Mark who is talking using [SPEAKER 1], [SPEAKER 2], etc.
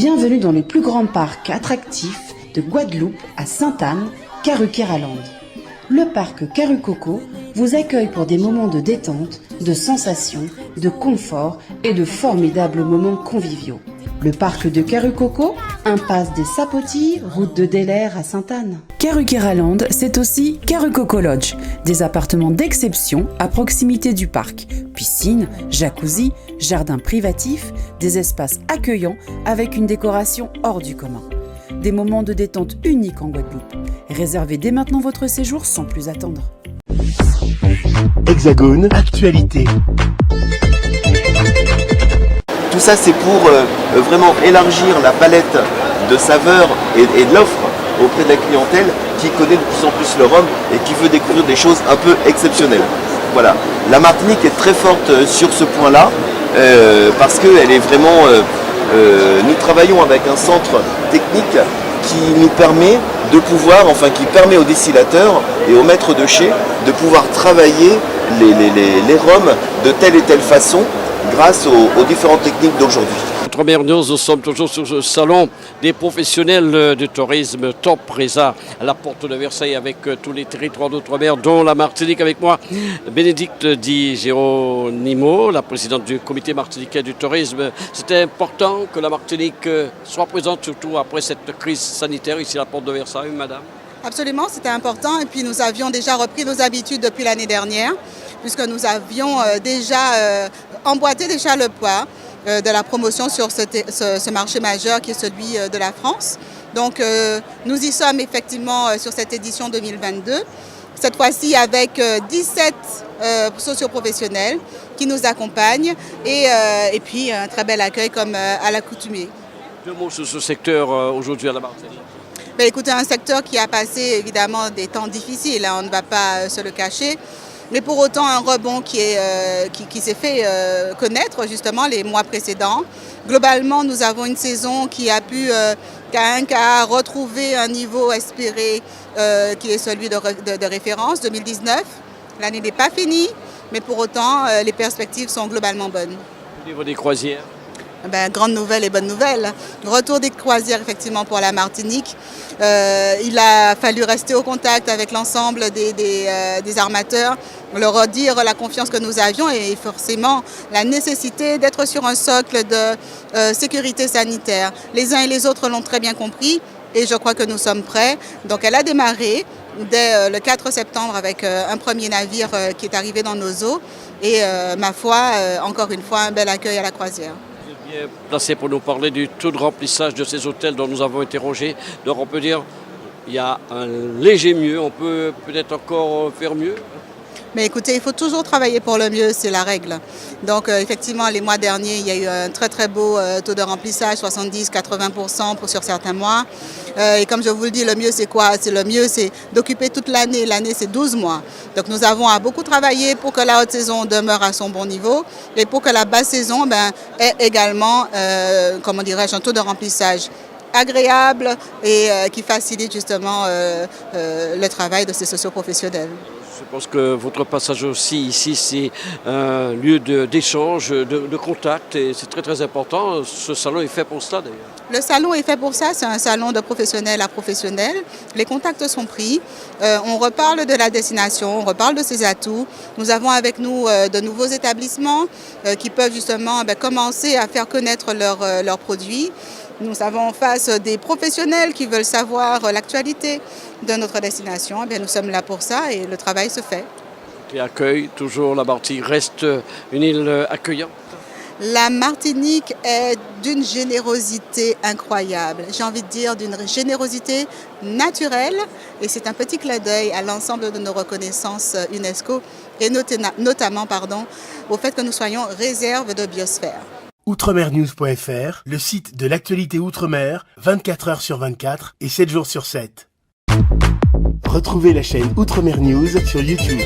[SPEAKER 1] Bienvenue dans le plus grand parc attractif de Guadeloupe à Sainte-Anne, Karukéraland. Le parc Karucoco vous accueille pour des moments de détente, de sensations, de confort et de formidables moments conviviaux. Le parc de Karucoco, impasse des Sapotilles, route de Delair à Sainte-Anne.
[SPEAKER 2] Karukéraland, c'est aussi Karucoco Lodge, des appartements d'exception à proximité du parc. Piscine, jacuzzi, jardin privatif, des espaces accueillants avec une décoration hors du commun. Des moments de détente uniques en Guadeloupe. Réservez dès maintenant votre séjour sans plus attendre.
[SPEAKER 3] Hexagone, actualité.
[SPEAKER 4] Tout ça, c'est pour vraiment élargir la palette de saveurs et de l'offre auprès de la clientèle qui connaît de plus en plus le rhum et qui veut découvrir des choses un peu exceptionnelles. Voilà. La Martinique est très forte sur ce point-là parce qu'elle est vraiment... nous travaillons avec un centre technique qui nous permet de pouvoir, qui permet aux distillateurs et aux maîtres de chai de pouvoir travailler les rhums de telle et telle façon grâce aux différentes techniques d'aujourd'hui.
[SPEAKER 5] Outre-mer News, nous sommes toujours sur ce salon des professionnels du tourisme Top Reza à la porte de Versailles avec tous les territoires d'outre-mer, dont la Martinique. Avec moi, Bénédicte Di Geronimo, la présidente du comité martiniquais du tourisme. C'était important que la Martinique soit présente, surtout après cette crise sanitaire ici à la porte de Versailles, madame.
[SPEAKER 6] Absolument, c'était important et puis nous avions déjà repris nos habitudes depuis l'année dernière puisque nous avions déjà emboîté le pas de la promotion sur ce marché majeur qui est celui de la France. Donc nous y sommes effectivement sur cette édition 2022, cette fois-ci avec 17 socioprofessionnels qui nous accompagnent et puis un très bel accueil comme à l'accoutumée.
[SPEAKER 5] Deux mots sur ce secteur aujourd'hui à la Martinique.
[SPEAKER 6] Écoutez, un secteur qui a passé évidemment des temps difficiles, on ne va pas se le cacher. Mais pour autant, un rebond qui s'est fait connaître justement les mois précédents. Globalement, nous avons une saison qui a pu retrouver un niveau espéré qui est celui de référence 2019. L'année n'est pas finie, mais pour autant, les perspectives sont globalement bonnes.
[SPEAKER 5] Au niveau des croisières?
[SPEAKER 6] Grande nouvelle et bonne nouvelle. Retour des croisières effectivement pour la Martinique. Il a fallu rester au contact avec l'ensemble des armateurs, leur dire la confiance que nous avions et forcément la nécessité d'être sur un socle de sécurité sanitaire. Les uns et les autres l'ont très bien compris et je crois que nous sommes prêts. Donc elle a démarré dès le 4 septembre avec un premier navire qui est arrivé dans nos eaux et ma foi, encore une fois, un bel accueil à la croisière.
[SPEAKER 5] Placé pour nous parler du taux de remplissage de ces hôtels dont nous avons interrogé. Donc on peut dire qu'il y a un léger mieux, on peut peut-être encore faire mieux.
[SPEAKER 6] Mais écoutez, il faut toujours travailler pour le mieux, c'est la règle. Donc effectivement, les mois derniers, il y a eu un très très beau taux de remplissage, 70-80% sur certains mois. Et comme je vous le dis, le mieux c'est quoi? Le mieux c'est d'occuper toute l'année. L'année c'est 12 mois. Donc nous avons à beaucoup travailler pour que la haute saison demeure à son bon niveau et pour que la basse saison ait également, un taux de remplissage agréable et qui facilite justement le travail de ces socioprofessionnels.
[SPEAKER 5] Je pense que votre passage aussi ici, c'est un lieu d'échange, de contact et c'est très très important. Ce salon est fait pour ça d'ailleurs.
[SPEAKER 6] Le salon est fait pour ça, c'est un salon de professionnel à professionnel. Les contacts sont pris, on reparle de la destination, on reparle de ses atouts. Nous avons avec nous de nouveaux établissements qui peuvent justement commencer à faire connaître leurs produits. Nous avons en face des professionnels qui veulent savoir l'actualité de notre destination. Nous sommes là pour ça et le travail se fait.
[SPEAKER 5] Et accueil, toujours la Martinique reste une île accueillante.
[SPEAKER 6] La Martinique est d'une générosité incroyable. J'ai envie de dire d'une générosité naturelle et c'est un petit clin d'œil à l'ensemble de nos reconnaissances UNESCO et notamment au fait que nous soyons réserve de biosphère.
[SPEAKER 3] Outremernews.fr, le site de l'actualité Outre-mer, 24 heures sur 24 et 7 jours sur 7. Retrouvez la chaîne Outremer News sur YouTube.